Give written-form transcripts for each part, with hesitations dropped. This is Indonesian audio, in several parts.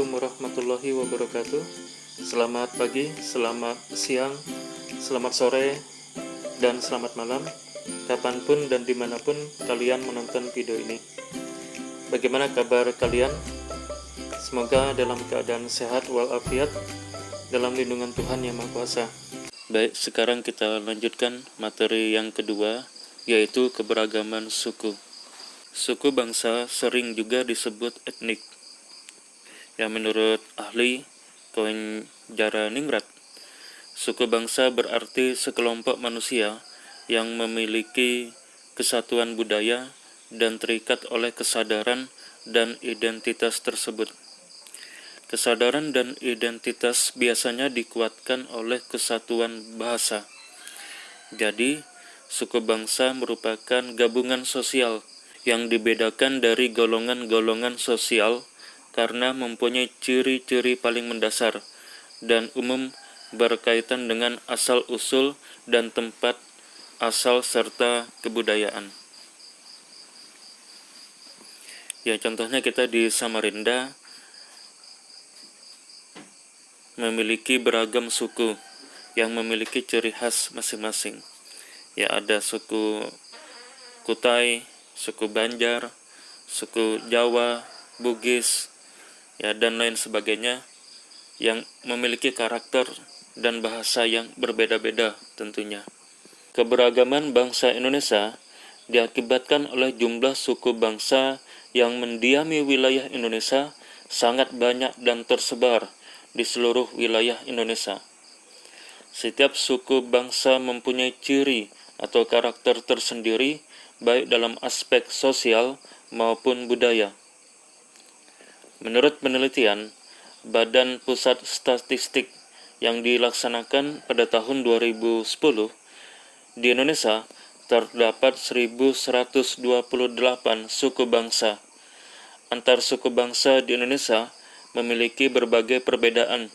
Assalamualaikum warahmatullahi wabarakatuh. Selamat pagi, selamat siang, selamat sore, dan selamat malam kapanpun dan dimanapun kalian menonton video ini. Bagaimana kabar kalian? Semoga dalam keadaan sehat walafiat dalam lindungan Tuhan Yang Maha Kuasa. Baik, sekarang kita lanjutkan materi yang kedua, yaitu keberagaman suku. Suku bangsa sering juga disebut etnik. Yang menurut ahli Koenjaraningrat, suku bangsa berarti sekelompok manusia yang memiliki kesatuan budaya dan terikat oleh kesadaran dan identitas tersebut. Kesadaran dan identitas biasanya dikuatkan oleh kesatuan bahasa. Jadi, suku bangsa merupakan gabungan sosial yang dibedakan dari golongan-golongan sosial karena mempunyai ciri-ciri paling mendasar dan umum berkaitan dengan asal-usul dan tempat asal serta kebudayaan. Ya, contohnya kita di Samarinda memiliki beragam suku yang memiliki ciri khas masing-masing. Ya, ada suku Kutai, suku Banjar, suku Jawa, Bugis, ya, dan lain sebagainya yang memiliki karakter dan bahasa yang berbeda-beda tentunya. Keberagaman bangsa Indonesia diakibatkan oleh jumlah suku bangsa yang mendiami wilayah Indonesia sangat banyak dan tersebar di seluruh wilayah Indonesia. Setiap suku bangsa mempunyai ciri atau karakter tersendiri baik dalam aspek sosial maupun budaya. Menurut penelitian Badan Pusat Statistik yang dilaksanakan pada tahun 2010, di Indonesia terdapat 1.128 suku bangsa. Antar suku bangsa di Indonesia memiliki berbagai perbedaan,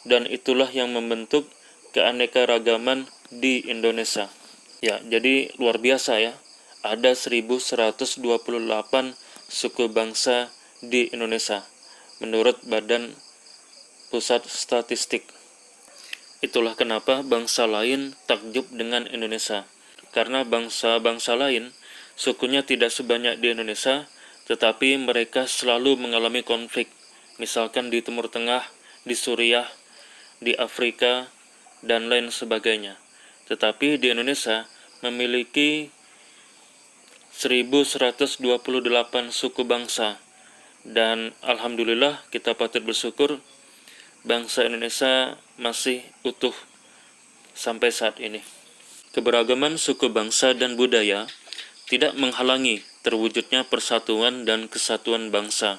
dan itulah yang membentuk keanekaragaman di Indonesia. Ya, jadi luar biasa ya. Ada 1.128 suku bangsa di Indonesia menurut Badan Pusat Statistik. Itulah kenapa bangsa lain takjub dengan Indonesia, karena bangsa-bangsa lain sukunya tidak sebanyak di Indonesia, tetapi mereka selalu mengalami konflik, misalkan di Timur Tengah, di Suriah, di Afrika, dan lain sebagainya. Tetapi di Indonesia memiliki 1.128 suku bangsa, dan alhamdulillah kita patut bersyukur bangsa Indonesia masih utuh sampai saat ini. Keberagaman suku bangsa dan budaya tidak menghalangi terwujudnya persatuan dan kesatuan bangsa.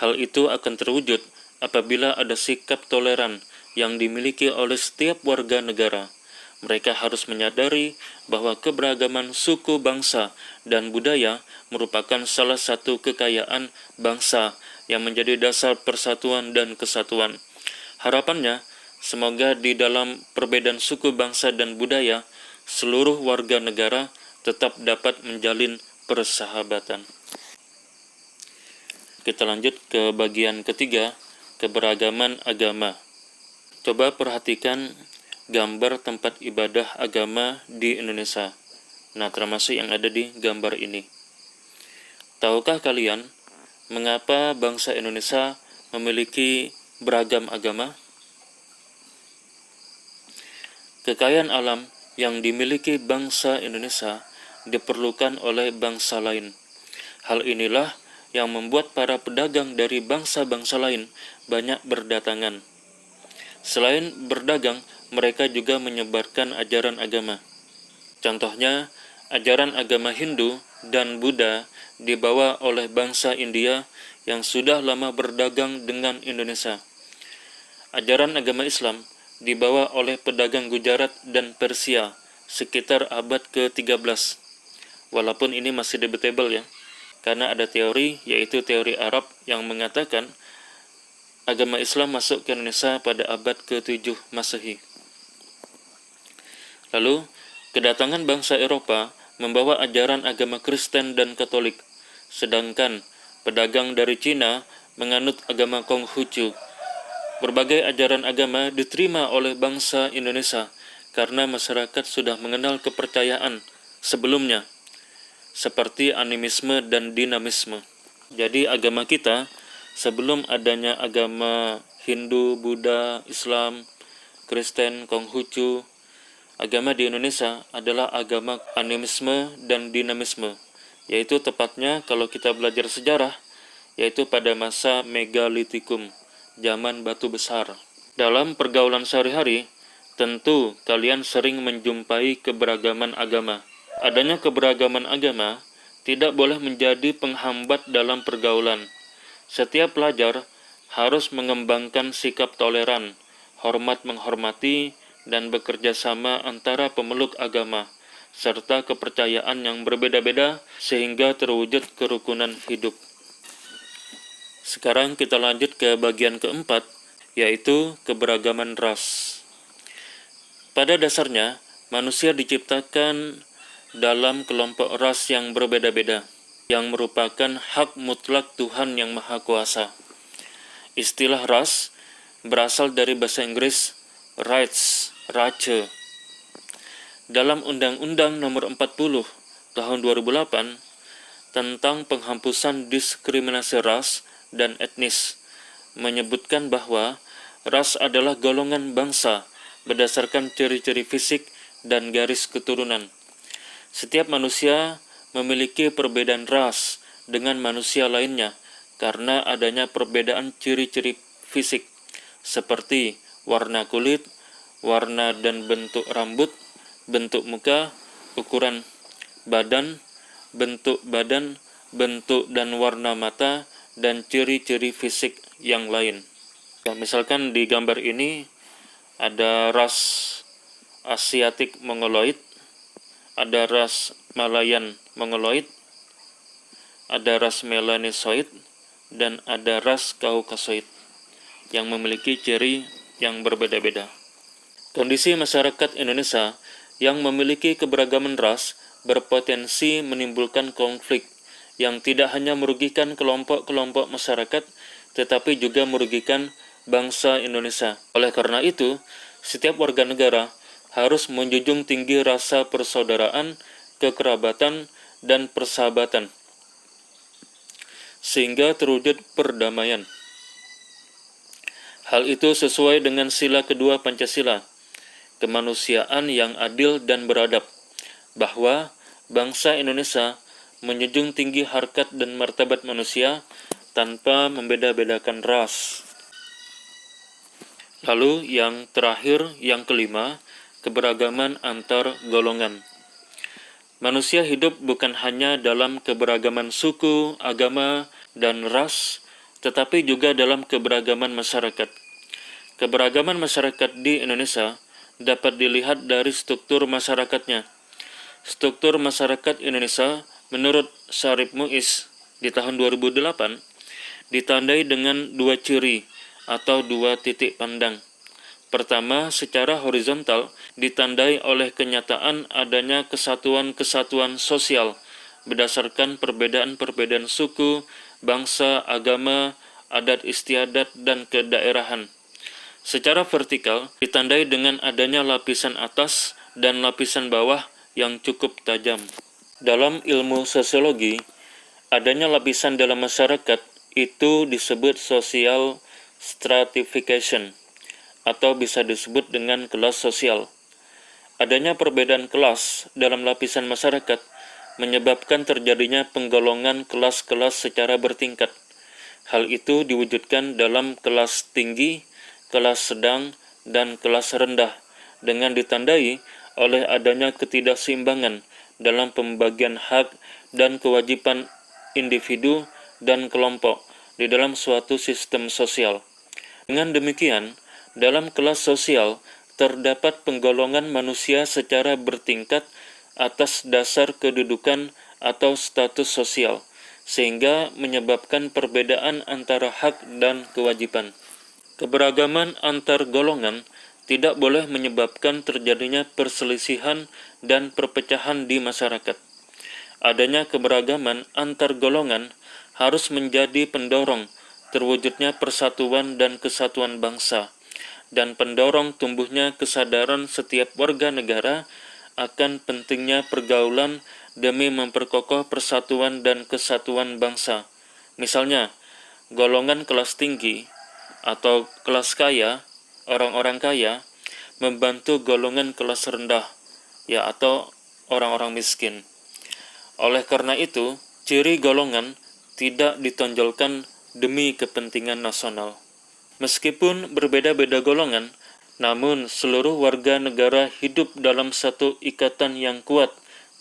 Hal itu akan terwujud apabila ada sikap toleran yang dimiliki oleh setiap warga negara. Mereka harus menyadari bahwa keberagaman suku bangsa dan budaya merupakan salah satu kekayaan bangsa yang menjadi dasar persatuan dan kesatuan. Harapannya, semoga di dalam perbedaan suku bangsa dan budaya, seluruh warga negara tetap dapat menjalin persahabatan. Kita lanjut ke bagian ketiga, keberagaman agama. Coba perhatikan gambar tempat ibadah agama di Indonesia. Nah, termasuk yang ada di gambar ini. Tahukah kalian mengapa bangsa Indonesia memiliki beragam agama? Kekayaan alam yang dimiliki bangsa Indonesia diperlukan oleh bangsa lain. Hal inilah yang membuat para pedagang dari bangsa-bangsa lain banyak berdatangan. Selain berdagang, mereka juga menyebarkan ajaran agama. Contohnya, ajaran agama Hindu dan Buddha dibawa oleh bangsa India yang sudah lama berdagang dengan Indonesia. Ajaran agama Islam dibawa oleh pedagang Gujarat dan Persia sekitar abad ke-13. Walaupun ini masih debatable ya, karena ada teori, yaitu teori Arab yang mengatakan agama Islam masuk ke Indonesia pada abad ke-7 Masehi. Lalu, kedatangan bangsa Eropa membawa ajaran agama Kristen dan Katolik, sedangkan pedagang dari Cina menganut agama Konghucu. Berbagai ajaran agama diterima oleh bangsa Indonesia karena masyarakat sudah mengenal kepercayaan sebelumnya, seperti animisme dan dinamisme. Jadi agama kita, sebelum adanya agama Hindu, Buddha, Islam, Kristen, Konghucu, agama di Indonesia adalah agama animisme dan dinamisme, yaitu tepatnya kalau kita belajar sejarah, yaitu pada masa megalitikum, zaman batu besar. Dalam pergaulan sehari-hari, tentu kalian sering menjumpai keberagaman agama. Adanya keberagaman agama tidak boleh menjadi penghambat dalam pergaulan. Setiap pelajar harus mengembangkan sikap toleran, hormat menghormati, dan bekerja sama antara pemeluk agama, serta kepercayaan yang berbeda-beda sehingga terwujud kerukunan hidup. Sekarang kita lanjut ke bagian keempat, yaitu keberagaman ras. Pada dasarnya, manusia diciptakan dalam kelompok ras yang berbeda-beda, yang merupakan hak mutlak Tuhan Yang Maha Kuasa. Istilah ras berasal dari bahasa Inggris rights, race. Dalam Undang-Undang Nomor 40 Tahun 2008 tentang penghapusan diskriminasi ras dan etnis menyebutkan bahwa ras adalah golongan bangsa berdasarkan ciri-ciri fisik dan garis keturunan. Setiap manusia memiliki perbedaan ras dengan manusia lainnya karena adanya perbedaan ciri-ciri fisik seperti warna kulit, warna dan bentuk rambut, bentuk muka, ukuran badan, bentuk badan, bentuk dan warna mata, dan ciri-ciri fisik yang lain. Ya, misalkan di gambar ini ada ras Asiatik Mongoloid, ada ras Malayan Mongoloid, ada ras Melanosoid, dan ada ras Kaukasoid yang memiliki ciri yang berbeda-beda. Kondisi masyarakat Indonesia yang memiliki keberagaman ras berpotensi menimbulkan konflik yang tidak hanya merugikan kelompok-kelompok masyarakat, tetapi juga merugikan bangsa Indonesia. Oleh karena itu, setiap warga negara harus menjunjung tinggi rasa persaudaraan, kekerabatan, dan persahabatan, sehingga terwujud perdamaian. Hal itu sesuai dengan sila kedua Pancasila, kemanusiaan yang adil dan beradab, bahwa bangsa Indonesia menjunjung tinggi harkat dan martabat manusia tanpa membeda-bedakan ras. Lalu yang terakhir, yang kelima, keberagaman antar golongan. Manusia hidup bukan hanya dalam keberagaman suku, agama, dan ras, tetapi juga dalam keberagaman masyarakat. Keberagaman masyarakat di Indonesia dapat dilihat dari struktur masyarakatnya. Struktur masyarakat Indonesia menurut Syarif Muiz di tahun 2008 ditandai dengan dua ciri atau dua titik pandang. Pertama, secara horizontal ditandai oleh kenyataan adanya kesatuan-kesatuan sosial berdasarkan perbedaan-perbedaan suku, bangsa, agama, adat istiadat, dan kedaerahan. Secara vertikal ditandai dengan adanya lapisan atas dan lapisan bawah yang cukup tajam. Dalam ilmu sosiologi, adanya lapisan dalam masyarakat itu disebut social stratification, atau bisa disebut dengan kelas sosial. Adanya perbedaan kelas dalam lapisan masyarakat menyebabkan terjadinya penggolongan kelas-kelas secara bertingkat. Hal itu diwujudkan dalam kelas tinggi, kelas sedang, dan kelas rendah, dengan ditandai oleh adanya ketidakseimbangan dalam pembagian hak dan kewajiban individu dan kelompok di dalam suatu sistem sosial. Dengan demikian, dalam kelas sosial terdapat penggolongan manusia secara bertingkat atas dasar kedudukan atau status sosial, sehingga menyebabkan perbedaan antara hak dan kewajiban. Keberagaman antar golongan tidak boleh menyebabkan terjadinya perselisihan dan perpecahan di masyarakat. Adanya keberagaman antar golongan harus menjadi pendorong terwujudnya persatuan dan kesatuan bangsa, dan pendorong tumbuhnya kesadaran setiap warga negara akan pentingnya pergaulan demi memperkokoh persatuan dan kesatuan bangsa. Misalnya, golongan kelas tinggi atau kelas kaya, orang-orang kaya, membantu golongan kelas rendah, ya atau orang-orang miskin. Oleh karena itu, ciri golongan tidak ditonjolkan demi kepentingan nasional. Meskipun berbeda-beda golongan, namun seluruh warga negara hidup dalam satu ikatan yang kuat,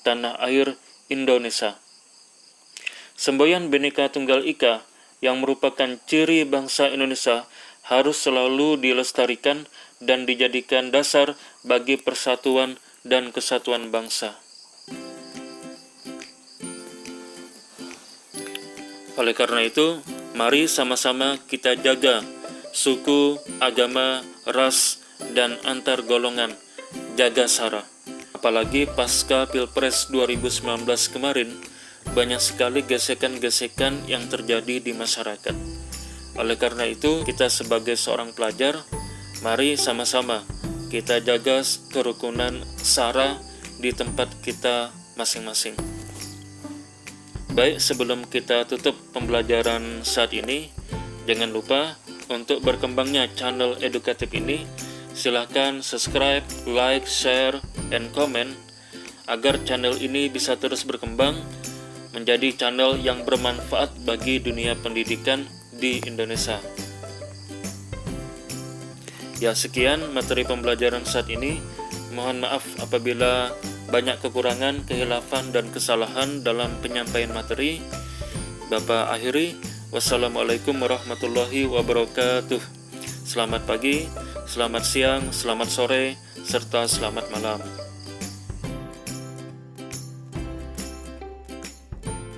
tanah air Indonesia. Semboyan Bhinneka Tunggal Ika yang merupakan ciri bangsa Indonesia harus selalu dilestarikan dan dijadikan dasar bagi persatuan dan kesatuan bangsa. Oleh karena itu, mari sama-sama kita jaga suku, agama, ras, dan antar golongan, jaga SARA. Apalagi pasca Pilpres 2019 kemarin, banyak sekali gesekan-gesekan yang terjadi di masyarakat. Oleh karena itu, kita sebagai seorang pelajar, mari sama-sama kita jaga kerukunan SARA di tempat kita masing-masing. Baik, sebelum kita tutup pembelajaran saat ini, jangan lupa untuk berkembangnya channel edukatif ini, silahkan subscribe, like, share, and comment agar channel ini bisa terus berkembang menjadi channel yang bermanfaat bagi dunia pendidikan di Indonesia. Ya, sekian materi pembelajaran saat ini. Mohon maaf apabila banyak kekurangan, kehilafan, dan kesalahan dalam penyampaian materi. Bapak akhiri, wassalamualaikum warahmatullahi wabarakatuh. Selamat pagi, selamat siang, selamat sore, serta selamat malam.